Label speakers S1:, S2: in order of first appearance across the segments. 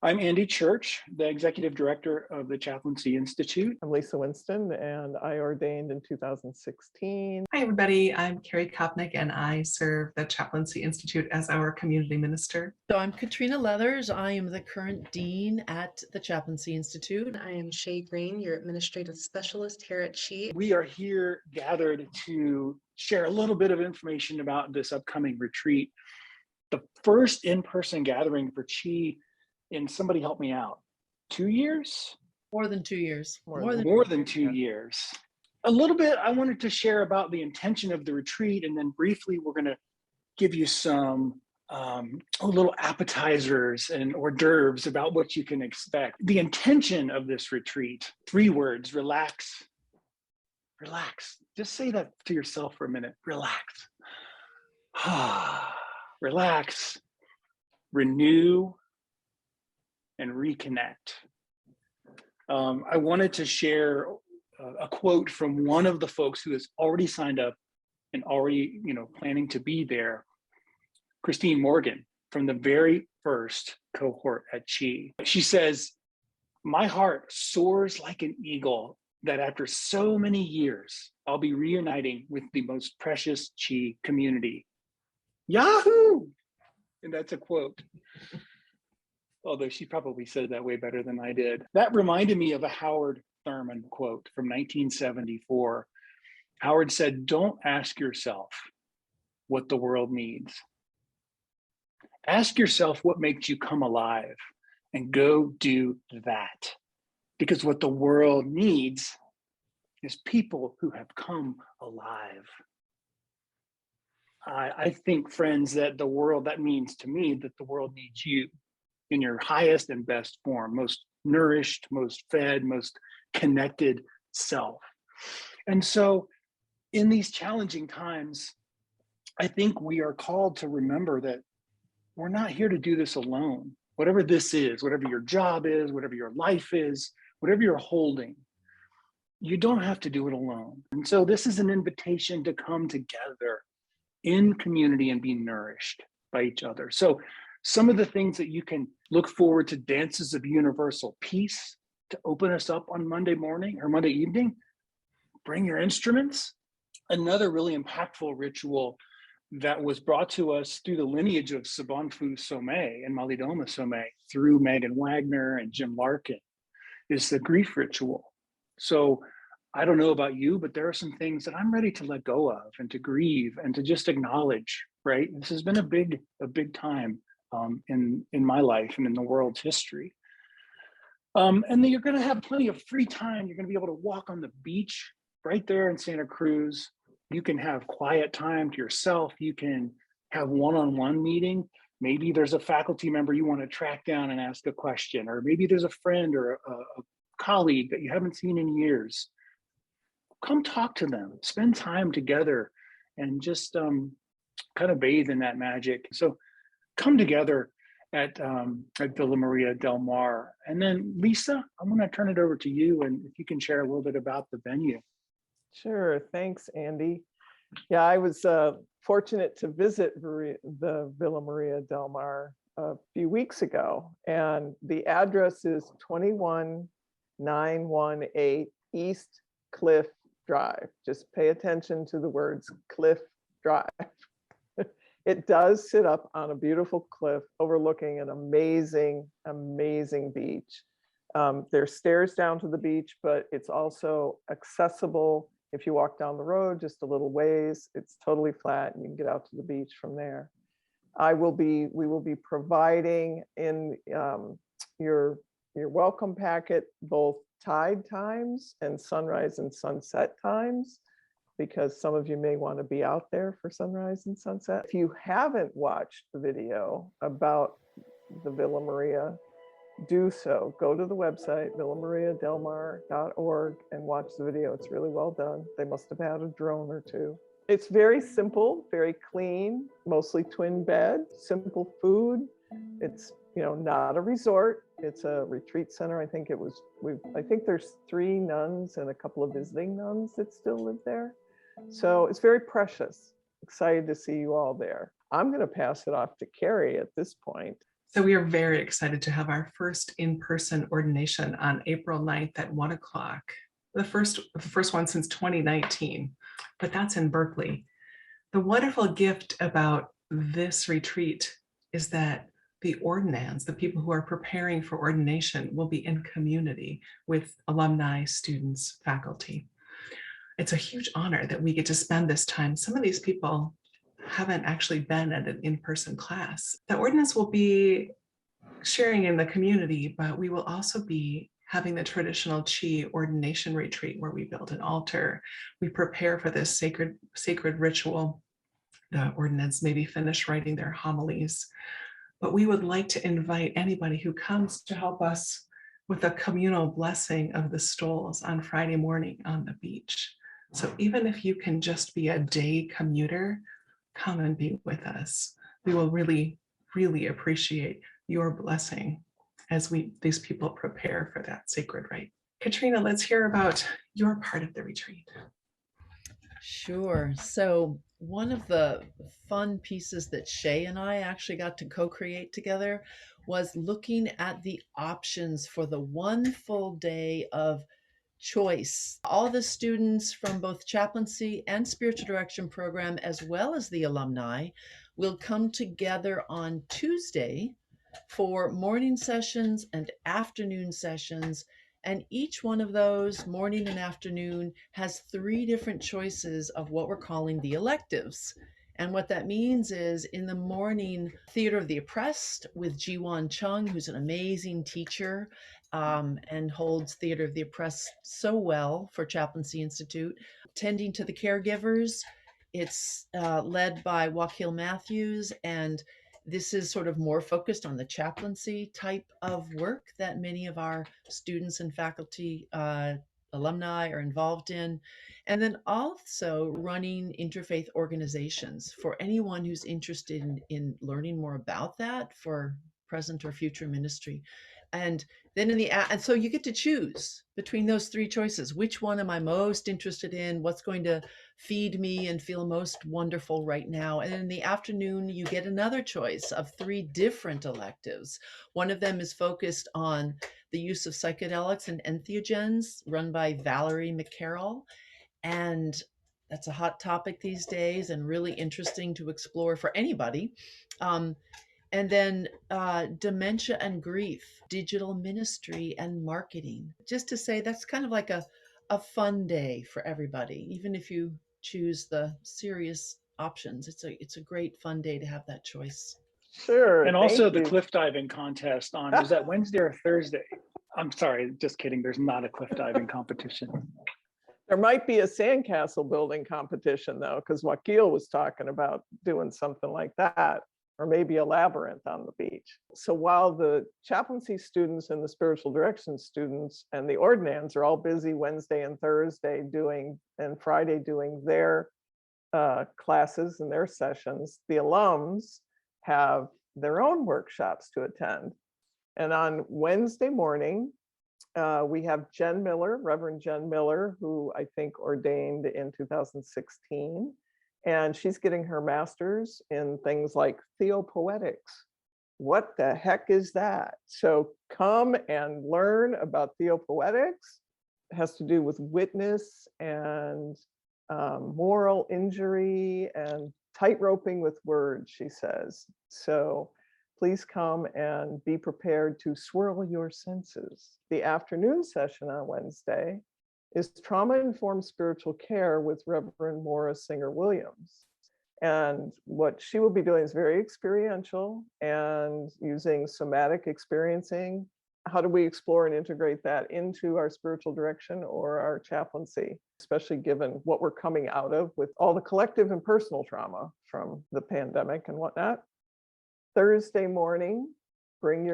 S1: I'm Andy Church, the Executive Director of the Chaplaincy Institute.
S2: I'm Lisa Winston, and I ordained in 2016.
S3: Hi, everybody. I'm Carrie Kopnick, and I serve the Chaplaincy Institute as our community minister.
S4: So I'm Katrina Leathers. I am the current dean at the Chaplaincy Institute.
S5: I am Shay Green, your administrative specialist here at CHI.
S1: We are here gathered to share a little bit of information about this upcoming retreat. The first in-person gathering for CHI in, somebody help me out, 2 years?
S4: More than 2 years.
S1: More than 2 years. A little bit, I wanted to share about the intention of the retreat, and then briefly we're going to give you some little appetizers and hors d'oeuvres about what you can expect. The intention of this retreat, 3 words: relax. Relax. Just say that to yourself for a minute. Relax. Relax. Renew and reconnect. I wanted to share a quote from one of the folks who has already signed up and already, planning to be there, Christine Morgan, from the very first cohort at CHI. She says, "My heart soars like an eagle that after so many years, I'll be reuniting with the most precious CHI community." Yahoo! And that's a quote. Although she probably said it that way better than I did. That reminded me of a Howard Thurman quote from 1974. Howard said, "Don't ask yourself what the world needs. Ask yourself what makes you come alive and go do that. Because what the world needs is people who have come alive." I think, friends, that means to me that the world needs you in your highest and best form, most nourished, most fed, most connected self. And so in these challenging times, I think we are called to remember that we're not here to do this alone. Whatever this is, whatever your job is, whatever your life is, whatever you're holding, you don't have to do it alone. And so this is an invitation to come together in community and be nourished by each other. So some of the things that you can look forward to: dances of universal peace to open us up on Monday morning or Monday evening. Bring your instruments. Another really impactful ritual that was brought to us through the lineage of Sobonfu Some and Malidoma Some through Megan Wagner and Jim Larkin is the grief ritual. So I don't know about you, but there are some things that I'm ready to let go of and to grieve and to just acknowledge, right? This has been a big time in my life and in the world's history. And then you're going to have plenty of free time. You're going to be able to walk on the beach right there in Santa Cruz. You can have quiet time to yourself. You can have one-on-one meeting. Maybe there's a faculty member you want to track down and ask a question, or maybe there's a friend or a colleague that you haven't seen in years. Come talk to them, spend time together, and just kind of bathe in that magic. So come together at Villa Maria del Mar. And then Lisa, I'm going to turn it over to you, and if you can share a little bit about the venue.
S2: Sure, thanks, Andy. Yeah, I was fortunate to visit the Villa Maria del Mar a few weeks ago, and the address is 21918 East Cliff Drive. Just pay attention to the words Cliff Drive. It does sit up on a beautiful cliff overlooking an amazing beach. There's stairs down to the beach, but it's also accessible. If you walk down the road just a little ways, it's totally flat and you can get out to the beach from there. We will be providing in your welcome packet both tide times and sunrise and sunset times, because some of you may want to be out there for sunrise and sunset. If you haven't watched the video about the Villa Maria, do so. Go to the website, villamariadelmar.org, and watch the video. It's really well done. They must have had a drone or two. It's very simple, very clean, mostly twin bed, simple food. It's not a resort. It's a retreat center. I think there's 3 nuns and a couple of visiting nuns that still live there. So it's very precious. Excited to see you all there. I'm going to pass it off to Carrie at this point.
S3: So we are very excited to have our first in-person ordination on April 9th at 1 o'clock. The first one since 2019, but that's in Berkeley. The wonderful gift about this retreat is that the ordinands, the people who are preparing for ordination, will be in community with alumni, students, faculty. It's a huge honor that we get to spend this time. Some of these people haven't actually been at an in-person class. The ordinance will be sharing in the community, but we will also be having the traditional Chi ordination retreat where we build an altar. We prepare for this sacred ritual. The ordinance maybe finish writing their homilies, but we would like to invite anybody who comes to help us with a communal blessing of the stoles on Friday morning on the beach. So even if you can just be a day commuter, come and be with us. We will really, really appreciate your blessing as these people prepare for that sacred rite. Katrina, let's hear about your part of the retreat.
S4: Sure. So one of the fun pieces that Shay and I actually got to co-create together was looking at the options for the one full day of choice. All the students from both chaplaincy and spiritual direction program, as well as the alumni, will come together on Tuesday for morning sessions and afternoon sessions. And each one of those, morning and afternoon, has 3 different choices of what we're calling the electives. And what that means is in the morning, Theater of the Oppressed with Jiwon Chung, who's an amazing teacher and holds Theater of the Oppressed so well for Chaplaincy Institute. Tending to the Caregivers, it's led by Wakil Matthews, and this is sort of more focused on the chaplaincy type of work that many of our students and faculty alumni are involved in. And then also running interfaith organizations for anyone who's interested in learning more about that for present or future ministry. And then and so you get to choose between those 3 choices. Which one am I most interested in? What's going to feed me and feel most wonderful right now? And in the afternoon, you get another choice of 3 different electives. One of them is focused on the use of psychedelics and entheogens, run by Valerie McCarroll. And that's a hot topic these days and really interesting to explore for anybody. And then dementia and grief, digital ministry and marketing. Just to say that's kind of like a fun day for everybody, even if you choose the serious options. It's a great fun day to have that choice.
S2: Sure.
S1: And also the
S2: you.
S1: cliff diving contest is that Wednesday or Thursday? I'm sorry, just kidding. There's not a cliff diving competition.
S2: There might be a sandcastle building competition though, because Wakil was talking about doing something like that, or maybe a labyrinth on the beach. So while the chaplaincy students and the spiritual direction students and the ordinands are all busy Wednesday and Thursday and Friday doing their classes and their sessions, the alums have their own workshops to attend. And on Wednesday morning, we have Jen Miller, Reverend Jen Miller, who I think ordained in 2016. And she's getting her master's in things like theopoetics. What the heck is that? So come and learn about theopoetics. It has to do with witness and moral injury and tightroping with words, she says. So please come and be prepared to swirl your senses. The afternoon session on Wednesday is trauma-informed spiritual care with Reverend Maura Singer-Williams. And what she will be doing is very experiential and using somatic experiencing. How do we explore and integrate that into our spiritual direction or our chaplaincy, especially given what we're coming out of with all the collective and personal trauma from the pandemic and whatnot. Thursday morning, bring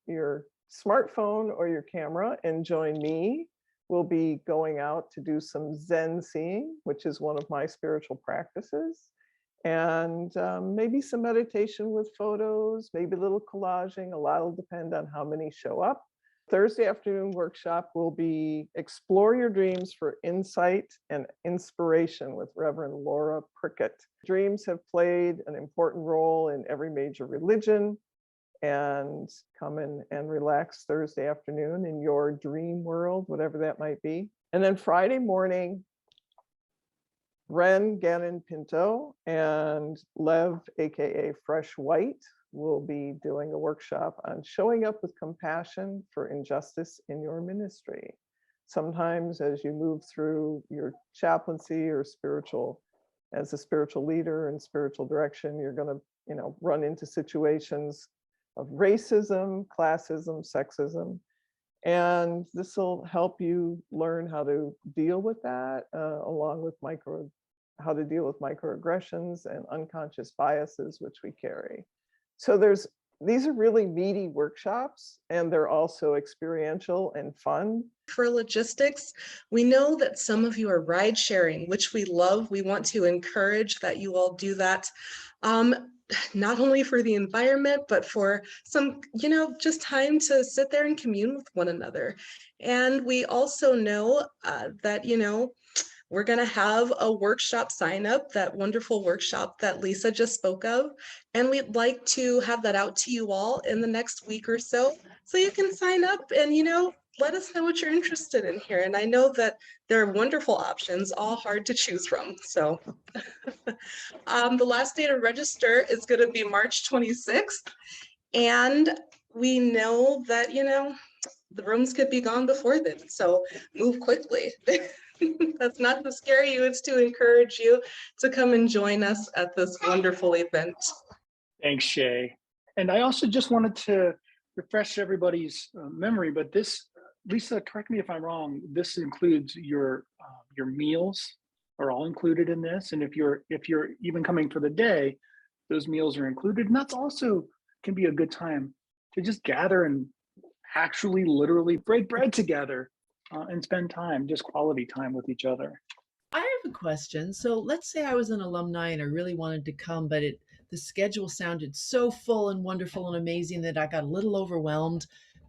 S2: your smartphone or your camera and join me. We'll be going out to do some Zen seeing, which is one of my spiritual practices, and maybe some meditation with photos, maybe a little collaging. A lot will depend on how many show up. Thursday afternoon workshop will be Explore Your Dreams for Insight and Inspiration with Reverend Laura Prickett. Dreams have played an important role in every major religion, and come in and relax Thursday afternoon in your dream world, whatever that might be. And then Friday morning, Ren Gannon Pinto and Lev, aka Fresh White, will be doing a workshop on showing up with compassion for injustice in your ministry. Sometimes as you move through your chaplaincy or as a spiritual leader and spiritual direction, you're going to, run into situations of racism, classism, sexism. And this will help you learn how to deal with that, along with how to deal with microaggressions and unconscious biases, which we carry. So these are really meaty workshops, and they're also experiential and fun.
S5: For logistics, we know that some of you are ride sharing, which we love. We want to encourage that you all do that. Not only for the environment, but for some, just time to sit there and commune with one another. And we also know that, we're going to have a workshop sign up, that wonderful workshop that Lisa just spoke of. And we'd like to have that out to you all in the next week or so you can sign up and, let us know what you're interested in here. And I know that there are wonderful options, all hard to choose from. So the last day to register is going to be March 26th. And we know that, the rooms could be gone before then. So move quickly. That's not to scare you, it's to encourage you to come and join us at this wonderful event.
S1: Thanks, Shay. And I also just wanted to refresh everybody's memory, but this, Lisa, correct me if I'm wrong, this includes your meals are all included in this. And if you're even coming for the day, those meals are included. And that's also can be a good time to just gather and actually literally break bread together and spend time, just quality time with each other.
S4: I have a question. So let's say I was an alumni and I really wanted to come, but the schedule sounded so full and wonderful and amazing that I got a little overwhelmed.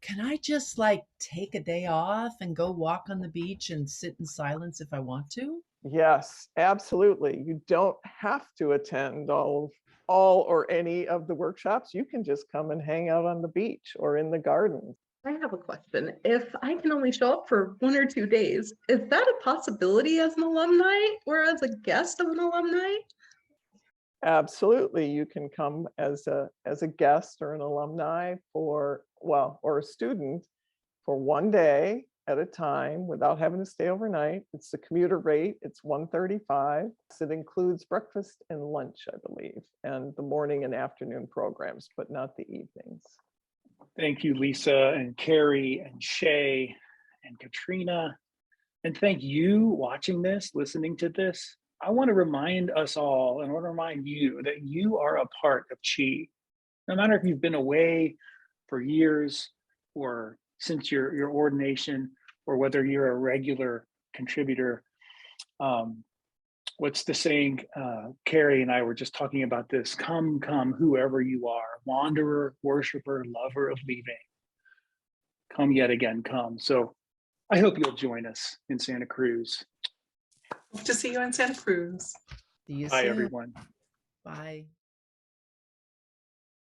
S4: Can I just take a day off and go walk on the beach and sit in silence if I want to?
S2: Yes, absolutely. You don't have to attend all or any of the workshops. You can just come and hang out on the beach or in the garden.
S5: I have a question. If I can only show up for 1 or 2 days, is that a possibility as an alumni or as a guest of an alumni?
S2: Absolutely. You can come as a guest or an alumni or a student for 1 day at a time without having to stay overnight. It's the commuter rate. It's $135. It includes breakfast and lunch, I believe, and the morning and afternoon programs, but not the evenings.
S1: Thank you, Lisa and Carrie and Shay and Katrina. And thank you watching this, listening to this. I want to remind us all, and I want to remind you that you are a part of Chi. No matter if you've been away for years or since your ordination, or whether you're a regular contributor. What's the saying? Carrie and I were just talking about this. Come, whoever you are, wanderer, worshiper, lover of leaving. Come yet again, come. So I hope you'll join us in Santa Cruz.
S3: Hope to see you in Santa Cruz.
S4: See you
S1: Bye,
S4: soon.
S1: everyone.
S4: Bye.